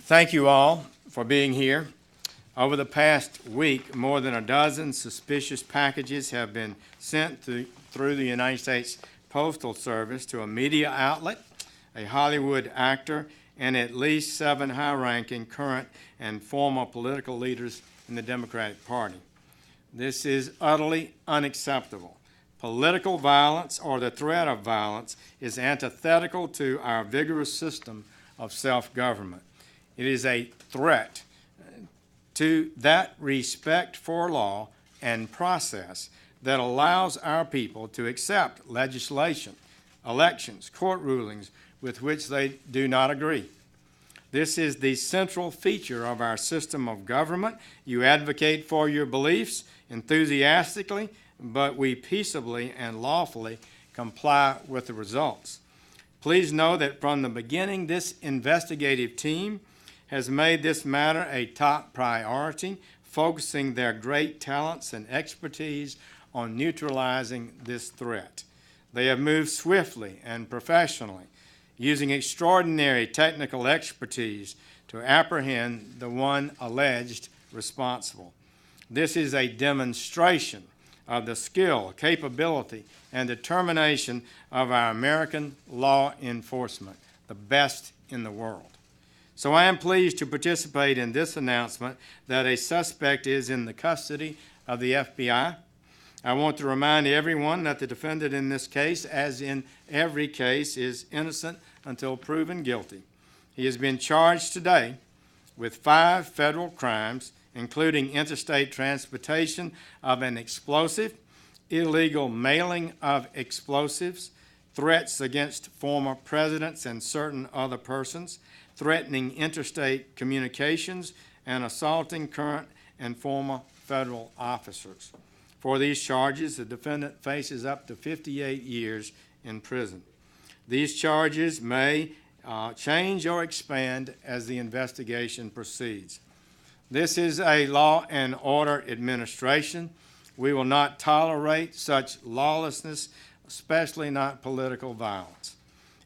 Thank you all for being here. Over the past week, more than a dozen suspicious packages have been sent through the United States Postal Service to a media outlet, a Hollywood actor, and at least 7 high-ranking current and former political leaders in the Democratic Party. This is utterly unacceptable. Political violence or the threat of violence is antithetical to our vigorous system of self-government. It is a threat to that respect for law and process that allows our people to accept legislation, elections, court rulings with which they do not agree. This is the central feature of our system of government. You advocate for your beliefs enthusiastically, but we peaceably and lawfully comply with the results. Please know that from the beginning, this investigative team has made this matter a top priority, focusing their great talents and expertise on neutralizing this threat. They have moved swiftly and professionally, using extraordinary technical expertise to apprehend the one alleged responsible. This is a demonstration of the skill, capability, and determination of our American law enforcement, the best in the world. So I am pleased to participate in this announcement that a suspect is in the custody of the FBI. I want to remind everyone that the defendant in this case, as in every case, is innocent until proven guilty. He has been charged today with 5 federal crimes, including interstate transportation of an explosive, illegal mailing of explosives, threats against former presidents and certain other persons, threatening interstate communications, and assaulting current and former federal officers. For these charges, the defendant faces up to 58 years in prison. These charges may change or expand as the investigation proceeds. This is a law and order administration. We will not tolerate such lawlessness, especially not political violence.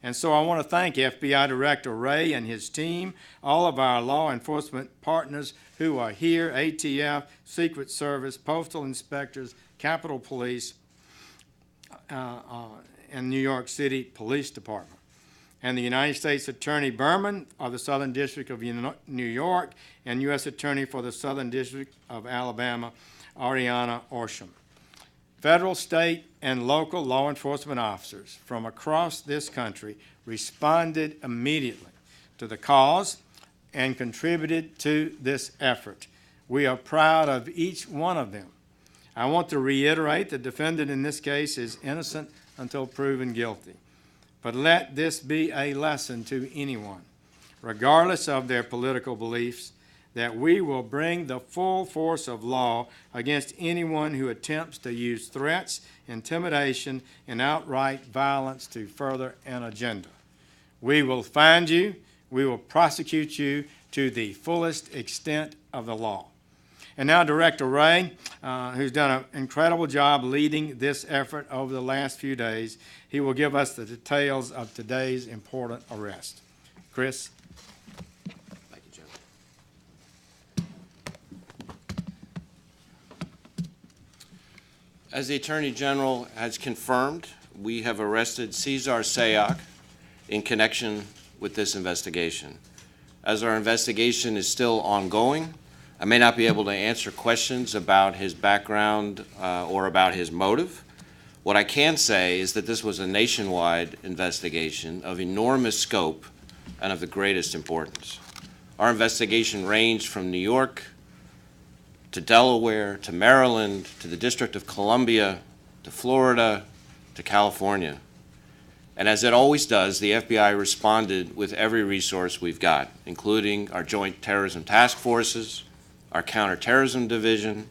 And so I want to thank FBI Director Wray and his team, all of our law enforcement partners who are here, ATF, Secret Service, postal inspectors, Capitol Police, and New York City Police Department, and the United States Attorney Berman of the Southern District of New York, and U.S. Attorney for the Southern District of Alabama, Ariana Orsham. Federal, state, and local law enforcement officers from across this country responded immediately to the cause and contributed to this effort. We are proud of each one of them. I want to reiterate the defendant in this case is innocent until proven guilty. But let this be a lesson to anyone, regardless of their political beliefs, that we will bring the full force of law against anyone who attempts to use threats, intimidation, and outright violence to further an agenda. We will find you, we will prosecute you to the fullest extent of the law. And now Director Wray, who's done an incredible job leading this effort over the last few days, he will give us the details of today's important arrest. Chris? Thank you, Jim. As the Attorney General has confirmed, we have arrested Cesar Sayoc in connection with this investigation. As our investigation is still ongoing, I may not be able to answer questions about his background or about his motive. What I can say is that this was a nationwide investigation of enormous scope and of the greatest importance. Our investigation ranged from New York to Delaware to Maryland to the District of Columbia to Florida to California. And as it always does, the FBI responded with every resource we've got, including our Joint Terrorism Task Forces, our Counterterrorism Division,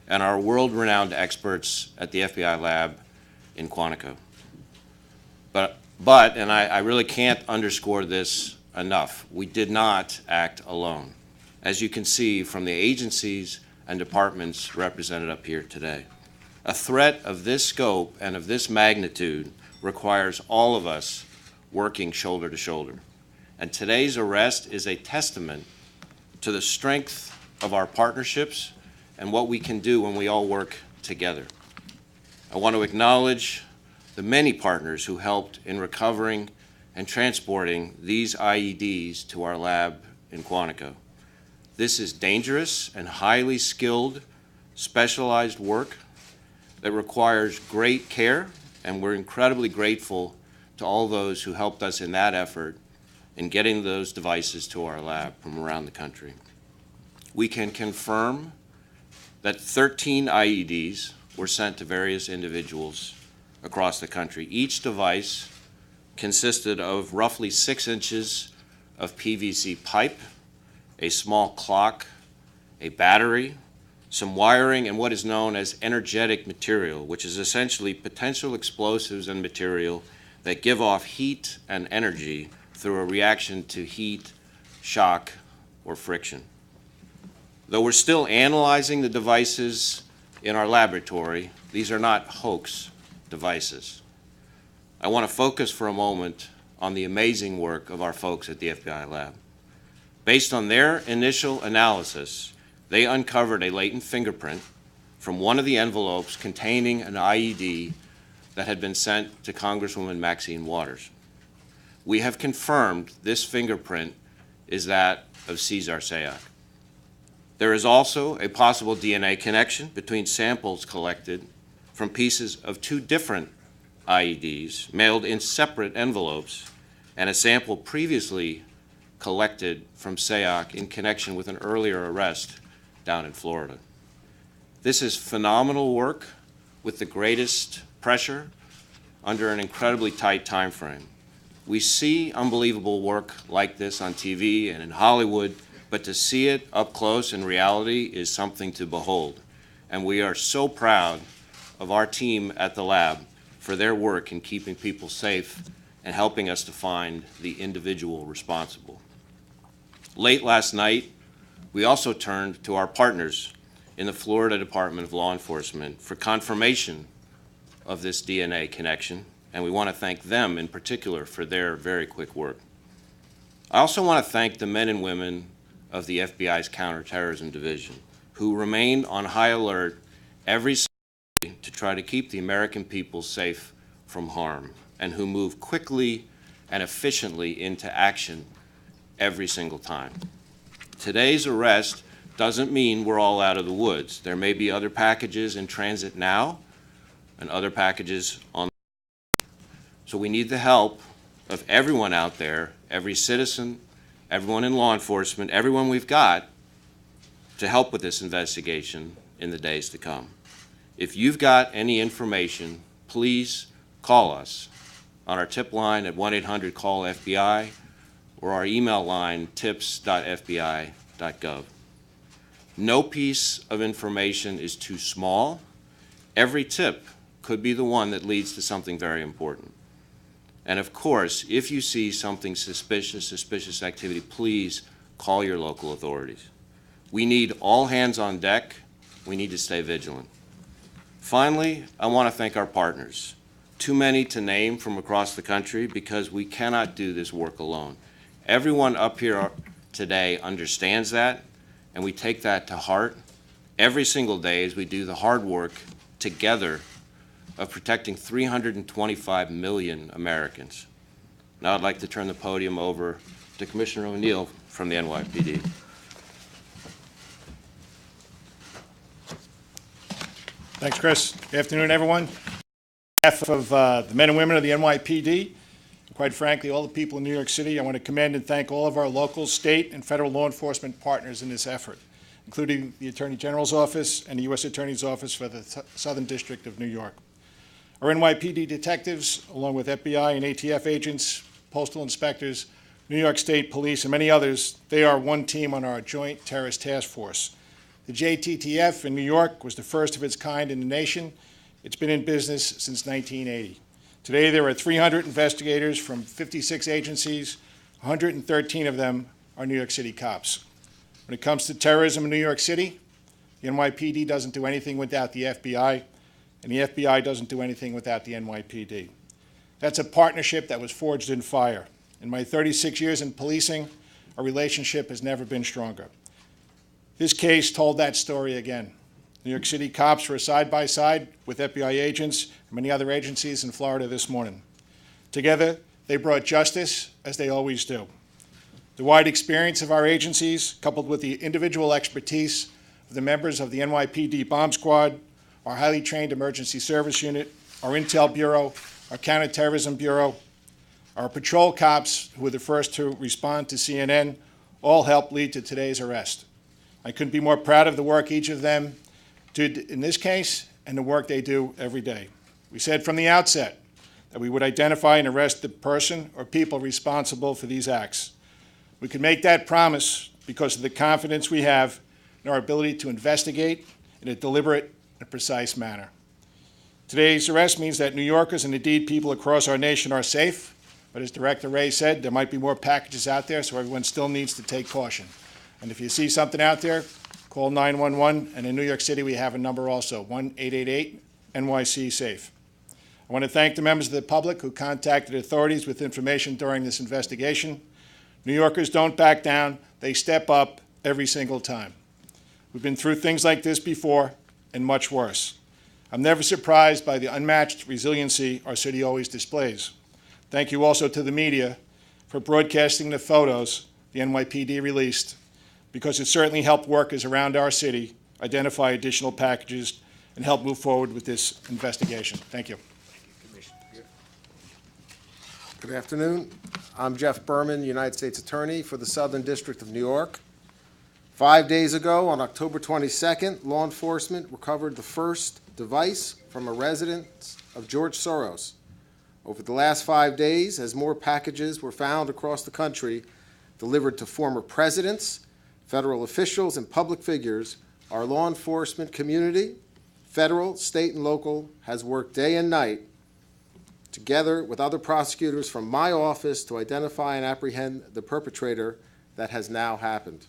and our world-renowned experts at the FBI lab in Quantico. But and I really can't underscore this enough, we did not act alone, as you can see from the agencies and departments represented up here today. A threat of this scope and of this magnitude requires all of us working shoulder to shoulder. And today's arrest is a testament to the strength of our partnerships and what we can do when we all work together. I want to acknowledge the many partners who helped in recovering and transporting these IEDs to our lab in Quantico. This is dangerous and highly skilled, specialized work that requires great care, and we're incredibly grateful to all those who helped us in that effort in getting those devices to our lab from around the country. We can confirm that 13 IEDs were sent to various individuals across the country. Each device consisted of roughly 6 inches of PVC pipe, a small clock, a battery, some wiring, and what is known as energetic material, which is essentially potential explosives and material that give off heat and energy through a reaction to heat, shock, or friction. Though we're still analyzing the devices in our laboratory, these are not hoax devices. I want to focus for a moment on the amazing work of our folks at the FBI lab. Based on their initial analysis, they uncovered a latent fingerprint from one of the envelopes containing an IED that had been sent to Congresswoman Maxine Waters. We have confirmed this fingerprint is that of Cesar Sayoc. There is also a possible DNA connection between samples collected from pieces of 2 different IEDs mailed in separate envelopes and a sample previously collected from Sayoc in connection with an earlier arrest down in Florida. This is phenomenal work with the greatest pressure under an incredibly tight time frame. We see unbelievable work like this on TV and in Hollywood, but to see it up close in reality is something to behold. And we are so proud of our team at the lab for their work in keeping people safe and helping us to find the individual responsible. Late last night, we also turned to our partners in the Florida Department of Law Enforcement for confirmation of this DNA connection, and we want to thank them in particular for their very quick work. I also want to thank the men and women of the FBI's Counterterrorism Division, who remain on high alert every day to try to keep the American people safe from harm, and who move quickly and efficiently into action every single time. Today's arrest doesn't mean we're all out of the woods. There may be other packages in transit now and other packages on the way. So we need the help of everyone out there, every citizen, everyone in law enforcement, everyone we've got to help with this investigation in the days to come. If you've got any information, please call us on our tip line at 1-800-CALL-FBI or our email line tips.fbi.gov. No piece of information is too small. Every tip could be the one that leads to something very important. And of course, if you see something suspicious activity, please call your local authorities. We need all hands on deck. We need to stay vigilant. Finally, I want to thank our partners. Too many to name from across the country because we cannot do this work alone. Everyone up here today understands that, and we take that to heart every single day as we do the hard work together of protecting 325 million Americans. Now I'd like to turn the podium over to Commissioner O'Neill from the NYPD. Thanks, Chris. Good afternoon, everyone. On behalf of the men and women of the NYPD, and quite frankly, all the people in New York City, I want to commend and thank all of our local, state, and federal law enforcement partners in this effort, including the Attorney General's Office and the U.S. Attorney's Office for the Southern District of New York. Our NYPD detectives, along with FBI and ATF agents, postal inspectors, New York State Police, and many others, they are one team on our Joint Terrorist Task Force. The JTTF in New York was the first of its kind in the nation. It's been in business since 1980. Today, there are 300 investigators from 56 agencies. 113 of them are New York City cops. When it comes to terrorism in New York City, the NYPD doesn't do anything without the FBI, and the FBI doesn't do anything without the NYPD. That's a partnership that was forged in fire. In my 36 years in policing, our relationship has never been stronger. This case told that story again. New York City cops were side by side with FBI agents and many other agencies in Florida this morning. Together, they brought justice, as they always do. The wide experience of our agencies, coupled with the individual expertise of the members of the NYPD Bomb Squad, our highly trained Emergency Service Unit, our Intel Bureau, our Counterterrorism Bureau, our patrol cops, who were the first to respond to CNN, all helped lead to today's arrest. I couldn't be more proud of the work each of them did in this case and the work they do every day. We said from the outset that we would identify and arrest the person or people responsible for these acts. We can make that promise because of the confidence we have in our ability to investigate in a deliberate and precise manner. Today's arrest means that New Yorkers and indeed people across our nation are safe, but as Director Wray said, there might be more packages out there, so everyone still needs to take caution. And if you see something out there, call 911, and in New York City we have a number also, 1-888-NYC-SAFE. I want to thank the members of the public who contacted authorities with information during this investigation. New Yorkers don't back down, they step up every single time. We've been through things like this before, and much worse. I'm never surprised by the unmatched resiliency our city always displays. Thank you also to the media for broadcasting the photos the NYPD released, because it certainly helped workers around our city identify additional packages and help move forward with this investigation. Thank you. Good afternoon. I'm Jeff Berman, United States Attorney for the Southern District of New York. 5 days ago, on October 22nd, law enforcement recovered the first device from a residence of George Soros. Over the last 5 days, as more packages were found across the country delivered to former presidents, federal officials, and public figures, our law enforcement community, federal, state, and local, has worked day and night together with other prosecutors from my office to identify and apprehend the perpetrator that has now happened.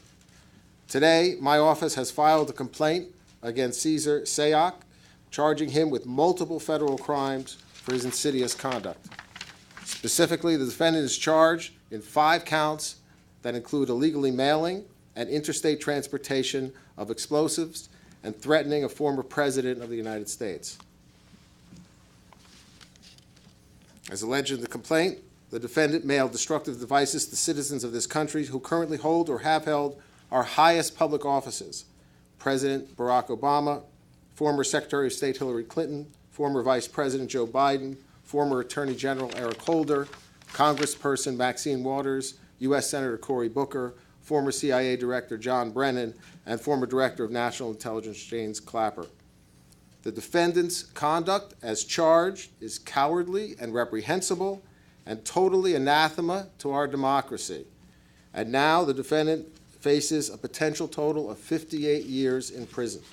Today, my office has filed a complaint against Cesar Sayoc, charging him with multiple federal crimes for his insidious conduct. Specifically, the defendant is charged in 5 counts that include illegally mailing and interstate transportation of explosives and threatening a former president of the United States. As alleged in the complaint, the defendant mailed destructive devices to citizens of this country who currently hold or have held our highest public offices: President Barack Obama, former Secretary of State Hillary Clinton, former Vice President Joe Biden, former Attorney General Eric Holder, Congressperson Maxine Waters, U.S. Senator Cory Booker, former CIA Director John Brennan, and former Director of National Intelligence James Clapper. The defendant's conduct as charged is cowardly and reprehensible and totally anathema to our democracy. And now the defendant faces a potential total of 58 years in prison.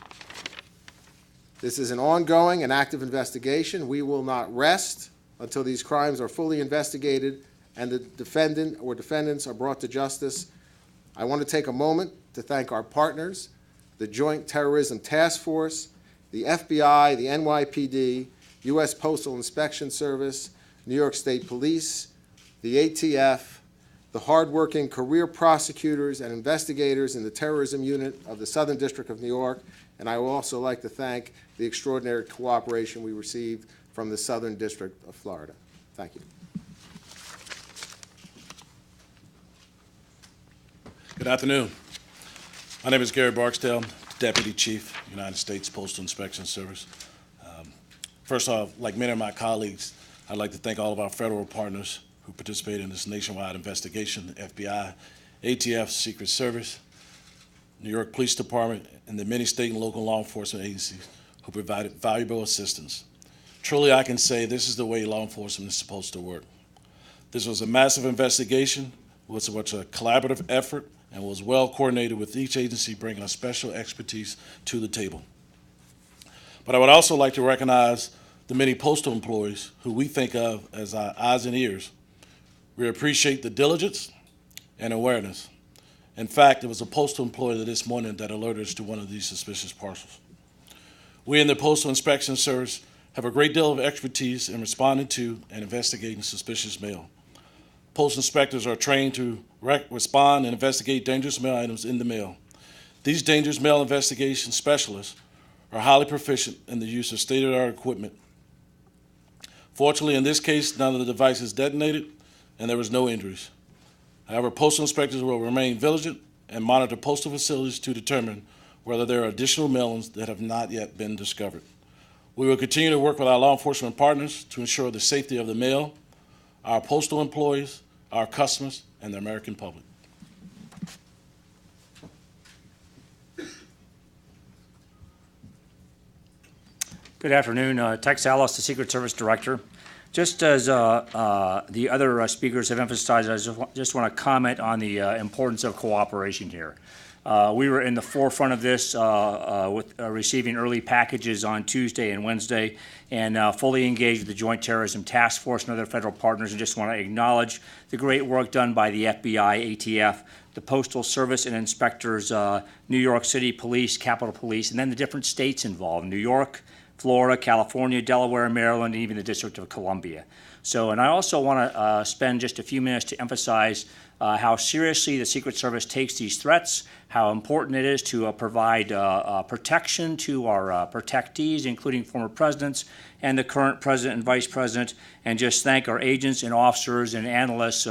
This is an ongoing and active investigation. We will not rest until these crimes are fully investigated and the defendant or defendants are brought to justice. I want to take a moment to thank our partners, the Joint Terrorism Task Force, the FBI, the NYPD, U.S. Postal Inspection Service, New York State Police, the ATF, the hardworking career prosecutors and investigators in the terrorism unit of the Southern District of New York, and I would also like to thank the extraordinary cooperation we received from the Southern District of Florida. Thank you. Good afternoon. My name is Gary Barksdale, Deputy Chief, United States Postal Inspection Service. First off, like many of my colleagues, I'd like to thank all of our federal partners who participated in this nationwide investigation: the FBI, ATF, Secret Service, New York Police Department, and the many state and local law enforcement agencies who provided valuable assistance. Truly, I can say this is the way law enforcement is supposed to work. This was a massive investigation, was a collaborative effort, and was well coordinated with each agency bringing a special expertise to the table. But I would also like to recognize the many postal employees who we think of as our eyes and ears. We appreciate the diligence and awareness. In fact, it was a postal employee this morning that alerted us to one of these suspicious parcels. We in the Postal Inspection Service have a great deal of expertise in responding to and investigating suspicious mail. Postal inspectors are trained to respond and investigate dangerous mail items in the mail. These dangerous mail investigation specialists are highly proficient in the use of state-of-the-art equipment. Fortunately, in this case, none of the devices detonated, and there was no injuries. However, postal inspectors will remain vigilant and monitor postal facilities to determine whether there are additional mailings that have not yet been discovered. We will continue to work with our law enforcement partners to ensure the safety of the mail, our postal employees, our customers, and the American public. Good afternoon. Tex Ellis, the Secret Service Director. Just as the other speakers have emphasized, I just want to comment on the importance of cooperation here. We were in the forefront of this with receiving early packages on Tuesday and Wednesday, and fully engaged with the Joint Terrorism Task Force and other federal partners, and just want to acknowledge the great work done by the FBI, ATF, the Postal Service and inspectors, New York City Police, Capitol Police, and then the different states involved, New York, Florida, California, Delaware, Maryland, and even the District of Columbia. So, and I also want to spend just a few minutes to emphasize how seriously the Secret Service takes these threats, how important it is to provide protection to our protectees, including former presidents and the current president and vice president, and just thank our agents and officers and analysts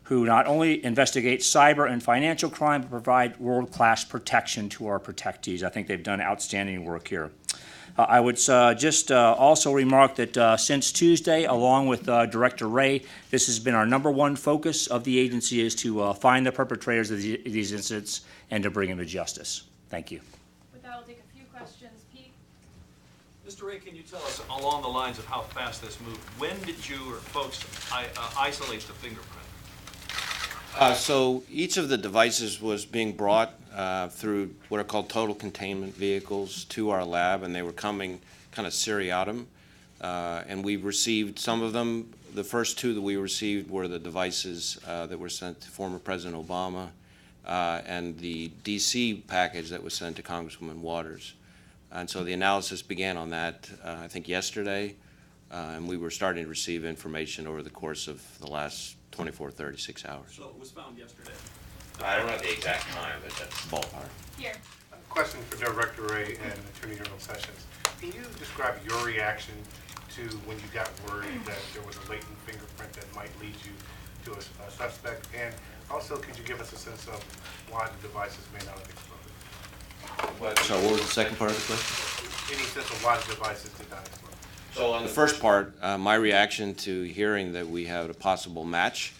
who not only investigate cyber and financial crime, but provide world-class protection to our protectees. I think they've done outstanding work here. I would just also remark that since Tuesday, along with Director Wray, this has been our #1 focus of the agency, is to find the perpetrators of these incidents and to bring them to justice. Thank you. With that, we'll take a few questions. Pete? Mr. Wray, can you tell us, along the lines of how fast this moved, when did you or folks isolate the fingerprint? So each of the devices was being brought through what are called total containment vehicles to our lab, and they were coming kind of seriatim. And we received some of them. The first two that we received were the devices that were sent to former President Obama and the DC package that was sent to Congresswoman Waters. And so the analysis began on that, I think, yesterday, and we were starting to receive information over the course of the last 24, 36 hours. So it was found yesterday. I don't have the exact time, but that's ballpark. Here. A question for Director Wray and Attorney General Sessions. Can you describe your reaction to when you got word that there was a latent fingerprint that might lead you to a suspect? And also, could you give us a sense of why the devices may not have exploded? So what was the second part of the question? Any sense of why the devices did not explode? So on the first part, my reaction to hearing that we had a possible match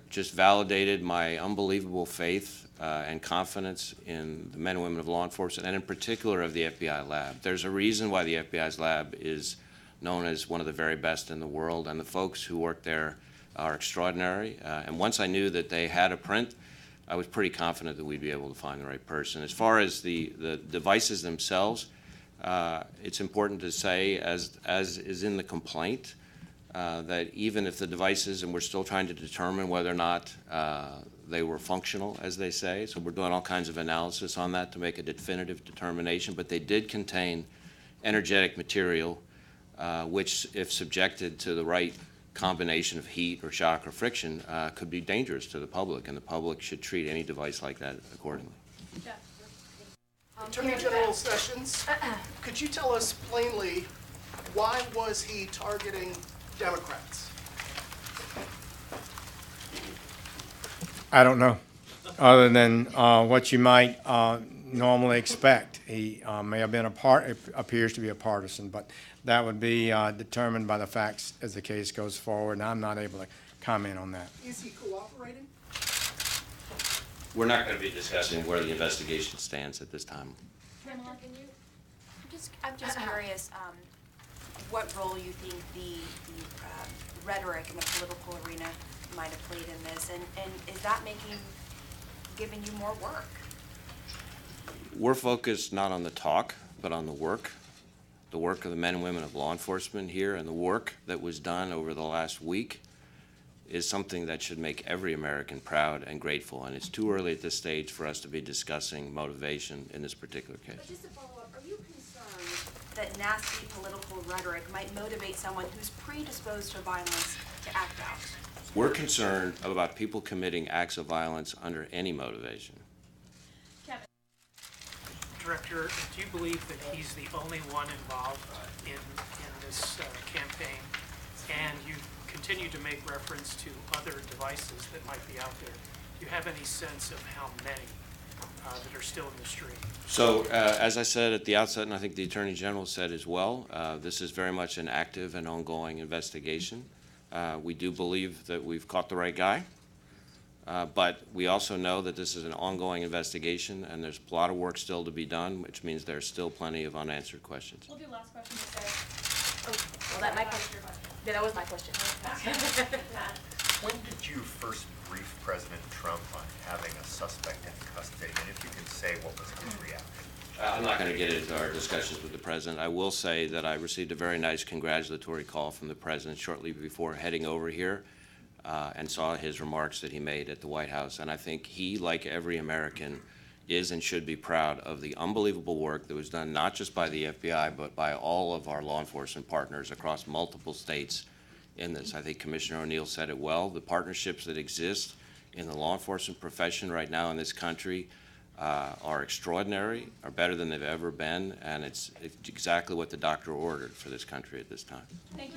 just validated my unbelievable faith and confidence in the men and women of law enforcement, and in particular of the FBI lab. There's a reason why the FBI's lab is known as one of the very best in the world, and the folks who work there are extraordinary. And once I knew that they had a print, I was pretty confident that we'd be able to find the right person. As far as the devices themselves, it's important to say, as is in the complaint, that even if the devices, and we're still trying to determine whether or not they were functional, as they say, so we're doing all kinds of analysis on that to make a definitive determination, but they did contain energetic material, which, if subjected to the right combination of heat or shock or friction, could be dangerous to the public, and the public should treat any device like that accordingly. Jeff. Attorney General Sessions, could you tell us plainly, why was he targeting Democrats? I don't know, other than what you might normally expect. He may have been appears to be a partisan, but that would be determined by the facts as the case goes forward, and I'm not able to comment on that. Is he cooperating? We're not going to be discussing where the investigation stands at this time. I'm just curious what role you think the rhetoric in the political arena might have played in this, and is that giving you more work? We're focused not on the talk, but on the work of the men and women of law enforcement here, and the work that was done over the last week is something that should make every American proud and grateful, and it's too early at this stage for us to be discussing motivation in this particular case. But just to follow up, are you concerned that nasty political rhetoric might motivate someone who's predisposed to violence to act out? We're concerned about people committing acts of violence under any motivation. Kevin? Director, do you believe that he's the only one involved in this campaign? And you continue to make reference to other devices that might be out there. Do you have any sense of how many that are still in the stream? So, as I said at the outset, and I think the Attorney General said as well, this is very much an active and ongoing investigation. We do believe that we've caught the right guy, but we also know that this is an ongoing investigation and there's a lot of work still to be done, which means there's still plenty of unanswered questions. We'll do last question to say. Well, that my question. Yeah, that was my question. When did you first brief President Trump on having a suspect in custody? And if you can say, what was his reaction? I'm not going to get into our discussions with the President. I will say that I received a very nice congratulatory call from the President shortly before heading over here and saw his remarks that he made at the White House. And I think he, like every American, is and should be proud of the unbelievable work that was done not just by the FBI, but by all of our law enforcement partners across multiple states in this. I think Commissioner O'Neill said it well. The partnerships that exist in the law enforcement profession right now in this country are extraordinary, are better than they've ever been, and it's exactly what the doctor ordered for this country at this time. Thank you.